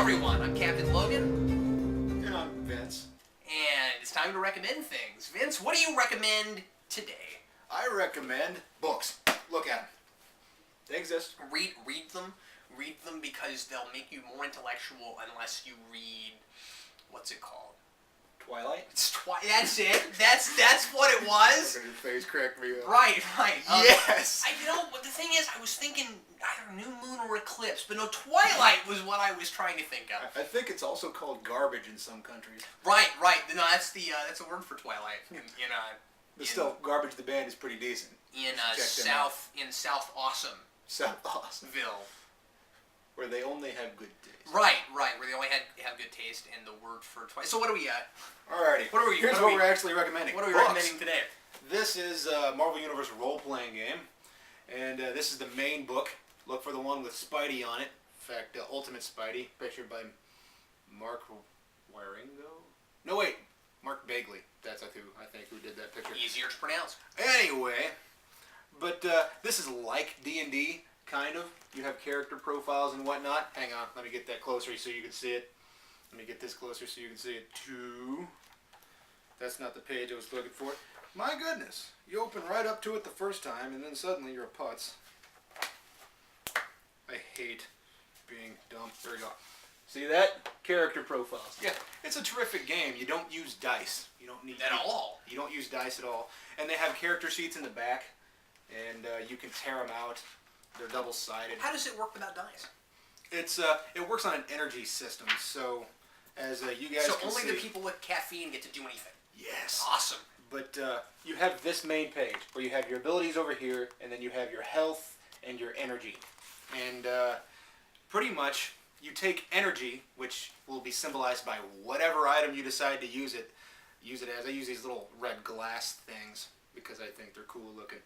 everyone, I'm Captain Logan. And I'm Vince. And it's time to recommend things. Vince, what do you recommend today? I recommend books. Look at them. They exist. Read them. Read them because they'll make you more intellectual unless you read, what's it called? Twilight? That's it. That's what it was. Your face cracked me up. Right. Yes. But the thing is, I was thinking either New Moon or Eclipse, but no, Twilight was what I was trying to think of. I think it's also called garbage in some countries. Right. No, that's a word for Twilight. But still, Garbage the Band is pretty decent. In South Awesomeville. South Awesomeville. Where they only have good taste. Right, where they only have good taste and the word for Twilight. So what do we got? Alrighty. Here's what we're actually recommending. What are we recommending today? This is a Marvel Universe role-playing game. And this is the main book. Look for the one with Spidey on it. In fact, Ultimate Spidey, pictured by Mark Waringo? No, wait. Mark Bagley. That's who did that picture. Easier to pronounce. Anyway, but this is like D&D, kind of. You have character profiles and whatnot. Hang on, let me get that closer so you can see it. Let me get this closer so you can see it too. That's not the page I was looking for. My goodness, you open right up to it the first time and then suddenly you're a putz. I hate being dumb. There we go. See that? Character profiles. Yeah, it's a terrific game. You don't use dice. You don't need at all. You don't use dice at all. And they have character sheets in the back, and you can tear them out. They're double-sided. How does it work without dice? It works on an energy system. So as you guys so can only see, the people with caffeine get to do anything. Yes. Awesome. But you have this main page where you have your abilities over here, and then you have your health and your energy, and pretty much. You take energy, which will be symbolized by whatever item you decide to use it as. I use these little red glass things because I think they're cool looking.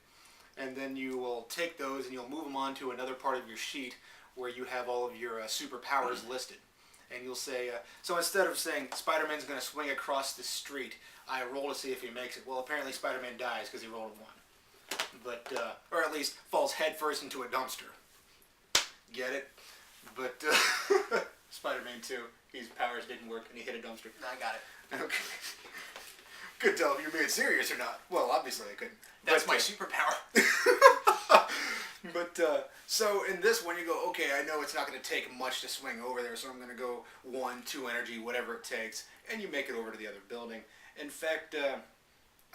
And then you will take those and you'll move them onto another part of your sheet where you have all of your superpowers listed. And you'll say, so instead of saying Spider-Man's going to swing across the street, I roll to see if he makes it. Well, apparently Spider-Man dies because he rolled a 1. But, or at least falls headfirst into a dumpster. Get it? But Spider-Man 2, his powers didn't work and he hit a dumpster. I got it. Okay. Couldn't tell if you were being serious or not. Well, obviously I couldn't. That's my superpower. But so in this one you go, okay, I know it's not going to take much to swing over there, so I'm going to go 1, 2 energy, whatever it takes, and you make it over to the other building. In fact,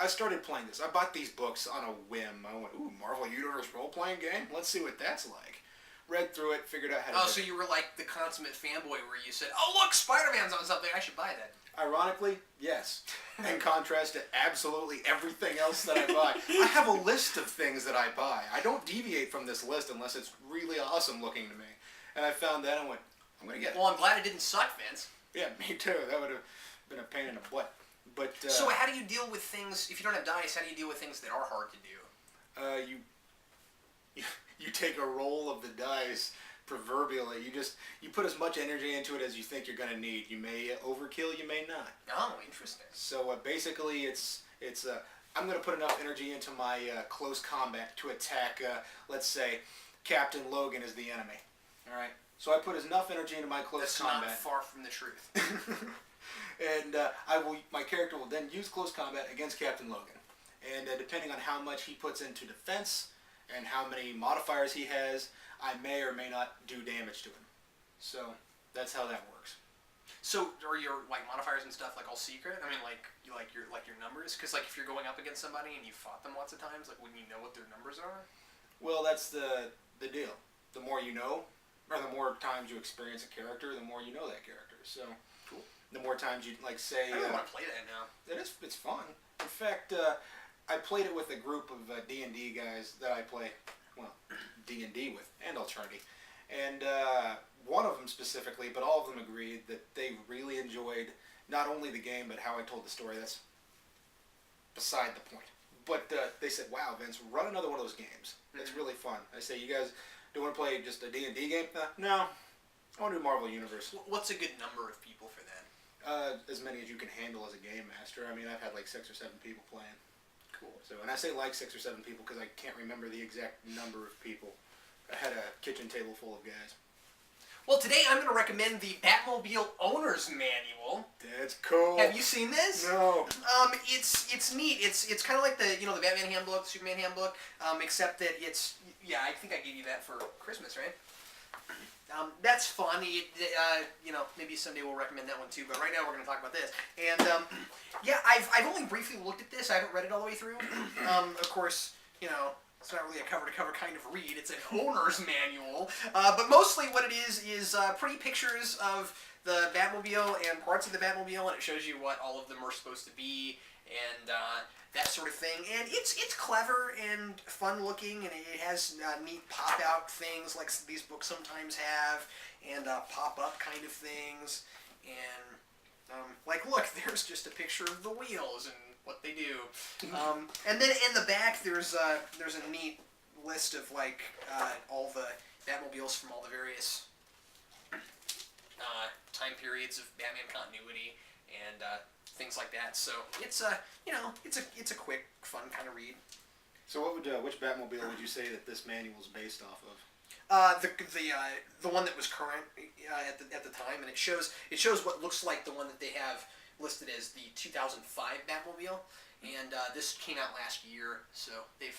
I started playing this. I bought these books on a whim. I went, ooh, Marvel Universe role-playing game? Let's see what that's like. Read through it, figured out how to do it. So you were like the consummate fanboy where you said, oh look, Spider-Man's on something, I should buy that. Ironically, yes. In contrast to absolutely everything else that I buy. I have a list of things that I buy. I don't deviate from this list unless it's really awesome looking to me. And I found that and went, I'm going to get it. Well, I'm glad it didn't suck, Vince. Yeah, me too. That would have been a pain in the butt. But so how do you deal with things, if you don't have dice, how do you deal with things that are hard to do? You take a roll of the dice, proverbially. You put as much energy into it as you think you're going to need. You may overkill, you may not. Oh, interesting. So basically, I'm going to put enough energy into my close combat to attack. Let's say Captain Logan is the enemy. All right. So I put enough energy into my close combat. That's not far from the truth. And my character will then use close combat against Captain Logan. And depending on how much he puts into defense and how many modifiers he has, I may or may not do damage to him. So that's how that works. So are your modifiers and stuff all secret? I mean, your numbers? Because if you're going up against somebody and you fought them lots of times, wouldn't you know what their numbers are? Well, that's the deal. The more you know, or the more times you experience a character, the more you know that character. So cool. The more times you say. I really want to play that now. It's fun. In fact, I played it with a group of D&D guys that I play, D&D with, and Alternity. And one of them specifically, but all of them agreed that they really enjoyed not only the game, but how I told the story. That's beside the point. But they said, wow, Vince, run another one of those games. It's really fun. I say, you guys don't want to play just a D&D game? No. I want to do Marvel Universe. What's a good number of people for that? As many as you can handle as a game master. I mean, I've had 6 or 7 people playing. Cool. So, and I say 6 or 7 people because I can't remember the exact number of people. I had a kitchen table full of guys. Well, today I'm going to recommend the Batmobile Owner's Manual. That's cool. Have you seen this? No. It's neat. It's kind of like the the Batman handbook, the Superman handbook, except that it's I think I gave you that for Christmas, right? That's fun. Maybe someday we'll recommend that one too. But right now we're going to talk about this. And I've only briefly looked at this. I haven't read it all the way through. Of course, it's not really a cover-to-cover kind of read. It's an owner's manual. But mostly what it is pretty pictures of the Batmobile and parts of the Batmobile, and it shows you what all of them are supposed to be and that sort of thing. And it's clever and fun-looking, and it has neat pop-out things like these books sometimes have, and pop-up kind of things. And look, there's just a picture of the wheels and what they do. And then in the back, there's a neat list of all the Batmobiles from all the various time periods of Batman continuity and things like that. So it's a quick, fun kind of read. So which Batmobile would you say that this manual is based off of? The one that was current at the time, and it shows what looks like the one that they have listed as the 2005 Batmobile, and this came out last year. So they've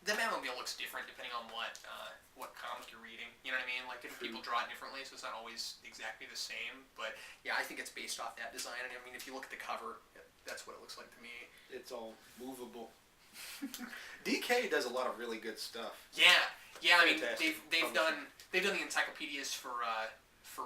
the Batmobile looks different depending on what comic you're reading. You know what I mean? Like different people draw it differently, so it's not always exactly the same. But yeah, I think it's based off that design. And I mean, if you look at the cover, that's what it looks like to me. It's all movable. DK does a lot of really good stuff. Yeah. I mean, Fantastic. they've done the encyclopedias for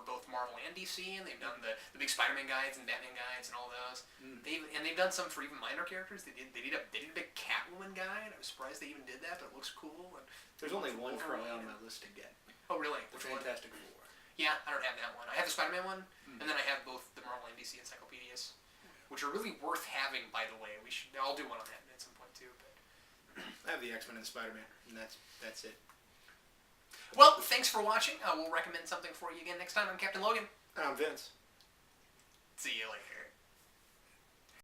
both Marvel and DC, and they've done the big Spider-Man guides and Batman guides and all those. They've done some for even minor characters. They did a big Catwoman guide. I was surprised they even did that, but it looks cool. And There's only one currently on my list to get. Oh, really? The Which one? Fantastic Four. Yeah, I don't have that one. I have the Spider-Man one, and then I have both the Marvel and DC encyclopedias, which are really worth having, by the way. I'll do one on that at some point too. But I have the X-Men and Spider-Man, and that's it. well, thanks for watching. We'll recommend something for you again next time. I'm Captain Logan. And I'm Vince. See you later.